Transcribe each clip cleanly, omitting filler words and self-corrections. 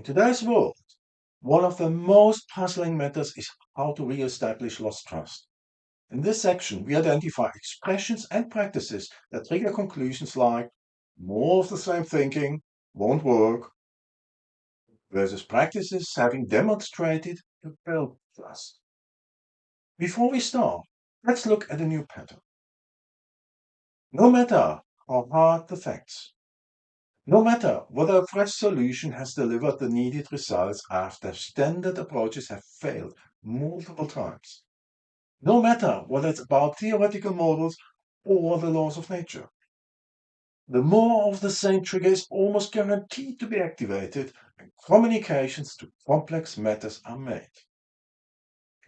today's world, one of the most puzzling matters is how to re-establish lost trust. In this section, we identify expressions and practices that trigger conclusions like more of the same thinking won't work versus practices having demonstrated to build trust. Before we start, let's look at a new pattern. No matter how hard the facts, no matter whether a fresh solution has delivered the needed results after standard approaches have failed multiple times, no matter whether it's about theoretical models or the laws of nature, the more of the same trigger is almost guaranteed to be activated and communications to complex matters are made.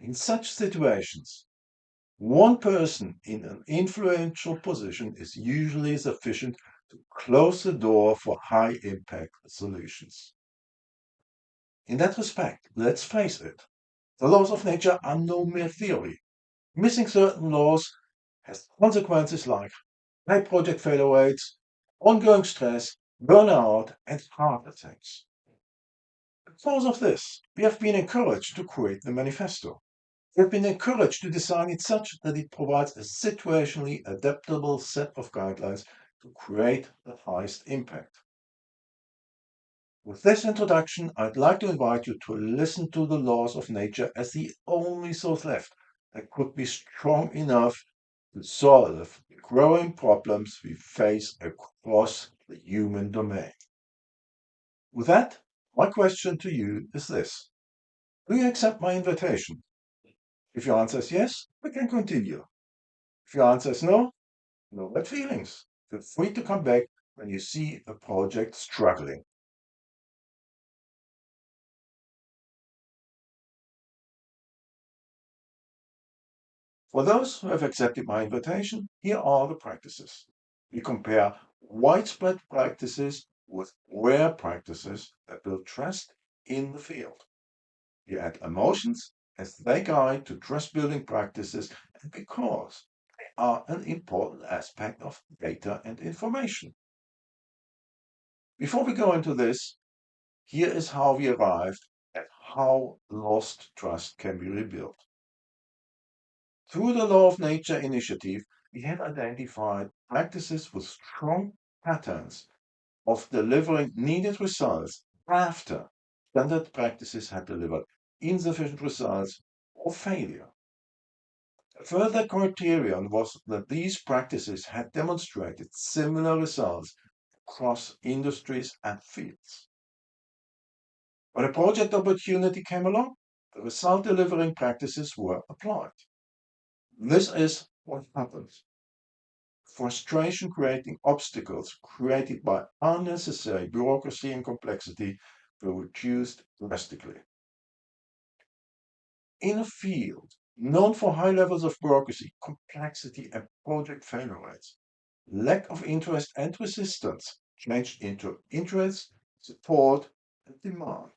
In such situations, one person in an influential position is usually sufficient to close the door for high impact solutions. In that respect, let's face it, the laws of nature are no mere theory. Missing certain laws has consequences like high project failure rates, ongoing stress, burnout, and heart attacks. Because of this, we have been encouraged to create the manifesto. We have been encouraged to design it such that it provides a situationally adaptable set of guidelines to create the highest impact. With this introduction, I'd like to invite you to listen to the laws of nature as the only source left that could be strong enough to solve the growing problems we face across the human domain. With that, my question to you is this. Do you accept my invitation? If your answer is yes, we can continue. If your answer is no, no bad feelings. Feel free to come back when you see a project struggling. For those who have accepted my invitation, here are the practices. We compare widespread practices with rare practices that build trust in the field. We add emotions as they guide to trust building practices and because they are an important aspect of data and information. Before we go into this, here is how we arrived at how lost trust can be rebuilt. Through the Law of Nature initiative, we have identified practices with strong patterns of delivering needed results after standard practices had delivered insufficient results or failure. A further criterion was that these practices had demonstrated similar results across industries and fields. When a project opportunity came along, the result delivering practices were applied. This is what happens. Frustration creating obstacles created by unnecessary bureaucracy and complexity were reduced drastically. In a field known for high levels of bureaucracy, complexity, and project failure rates, lack of interest and resistance changed into interest, support, and demand.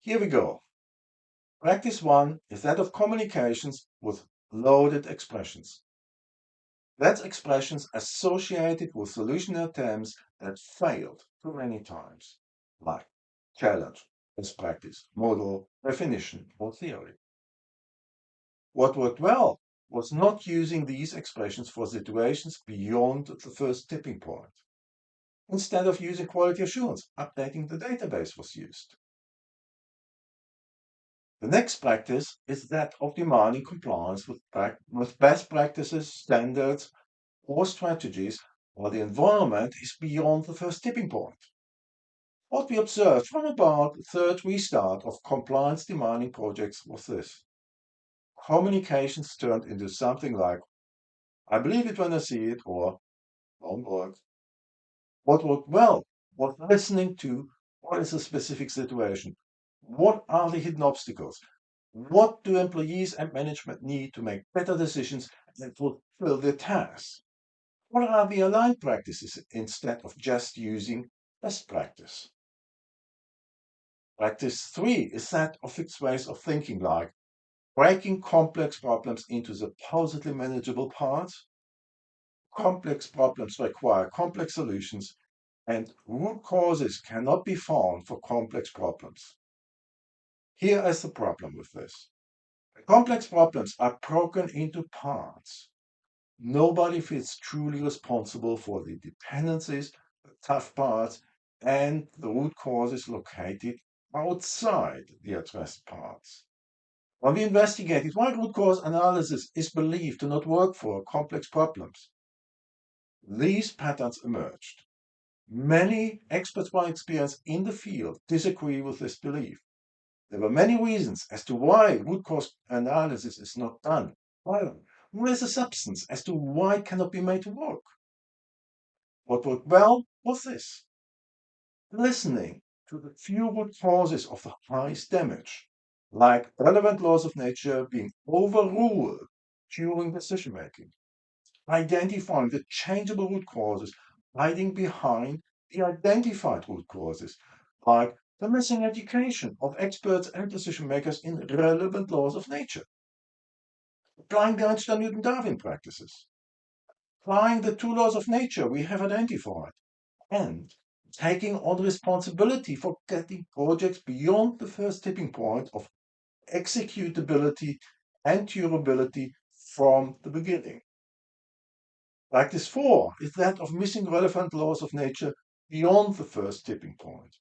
Here we go. Practice one is that of communications with loaded expressions. That's expressions associated with solution attempts that failed too many times, like challenge, best practice, model, definition, or theory. What worked well was not using these expressions for situations beyond the first tipping point. Instead of using quality assurance, updating the database was used. The next practice is that of demanding compliance with best practices, standards, or strategies while the environment is beyond the first tipping point. What we observed from about the third restart of compliance demanding projects was this. Communications turned into something like, I believe it when I see it, or won't work. What worked well was listening to what is a specific situation. What are the hidden obstacles? What do employees and management need to make better decisions and fulfill their tasks? What are the aligned practices instead of just using best practice? Practice three is that of fixed ways of thinking, like breaking complex problems into supposedly manageable parts, Complex problems require complex solutions, and root causes cannot be found for complex problems. Here is the problem with this. Complex problems are broken into parts. Nobody feels truly responsible for the dependencies, the tough parts, and the root causes located outside the addressed parts. When we investigated why root cause analysis is believed to not work for complex problems, these patterns emerged. Many experts by experience in the field disagree with this belief. There were many reasons as to why root cause analysis is not done. Well, where is the substance as to why it cannot be made to work? What worked well was this: listening to the few root causes of the highest damage, like relevant laws of nature being overruled during decision making, identifying the changeable root causes hiding behind the identified root causes, like the missing education of experts and decision makers in relevant laws of nature, applying the Einstein-Newton-Darwin practices, applying the two laws of nature we have identified, and taking on responsibility for getting projects beyond the first tipping point of executability and durability from the beginning. Practice 4 is that of missing relevant laws of nature beyond the first tipping point.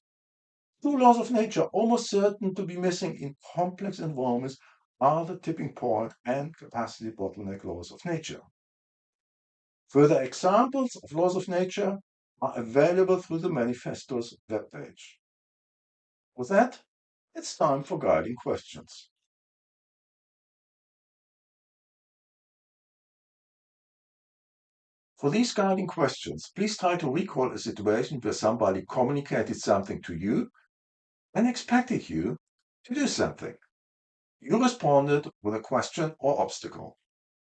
Two laws of nature almost certain to be missing in complex environments are the tipping point and capacity bottleneck laws of nature. Further examples of laws of nature are available through the Manifesto's webpage. With that, it's time for guiding questions. For these guiding questions, please try to recall a situation where somebody communicated something to you and expected you to do something. You responded with a question or obstacle.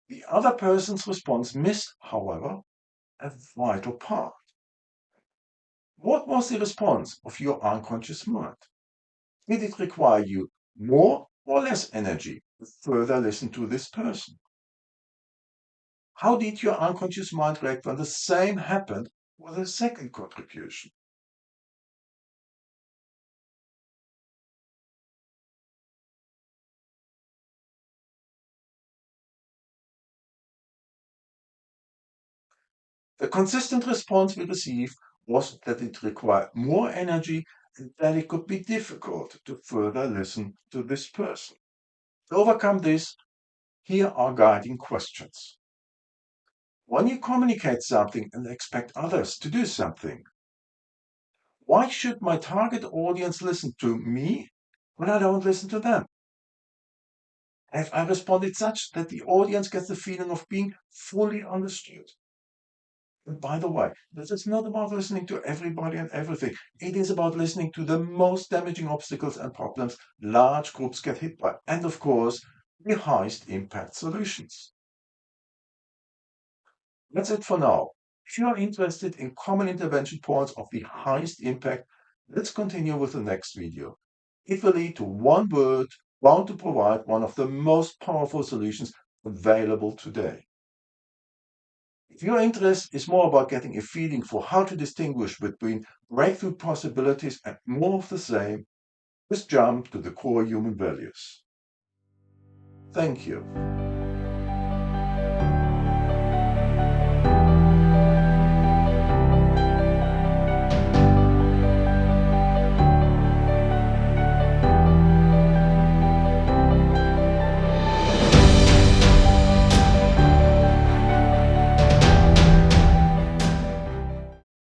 The other person's response missed, however, a vital part. What was the response of your unconscious mind? Did it require you more or less energy to further listen to this person? How did your unconscious mind react when the same happened with a second contribution? The consistent response we received was that it required more energy and that it could be difficult to further listen to this person. To overcome this, here are guiding questions. When you communicate something and expect others to do something, why should my target audience listen to me when I don't listen to them? Have I responded such that the audience gets the feeling of being fully understood? And by the way, this is not about listening to everybody and everything. It is about listening to the most damaging obstacles and problems large groups get hit by. And of course, the highest impact solutions. That's it for now. If you are interested in common intervention points of the highest impact, let's continue with the next video. It will lead to one word bound to provide one of the most powerful solutions available today. If your interest is more about getting a feeling for how to distinguish between breakthrough possibilities and more of the same, just jump to the core human values. Thank you.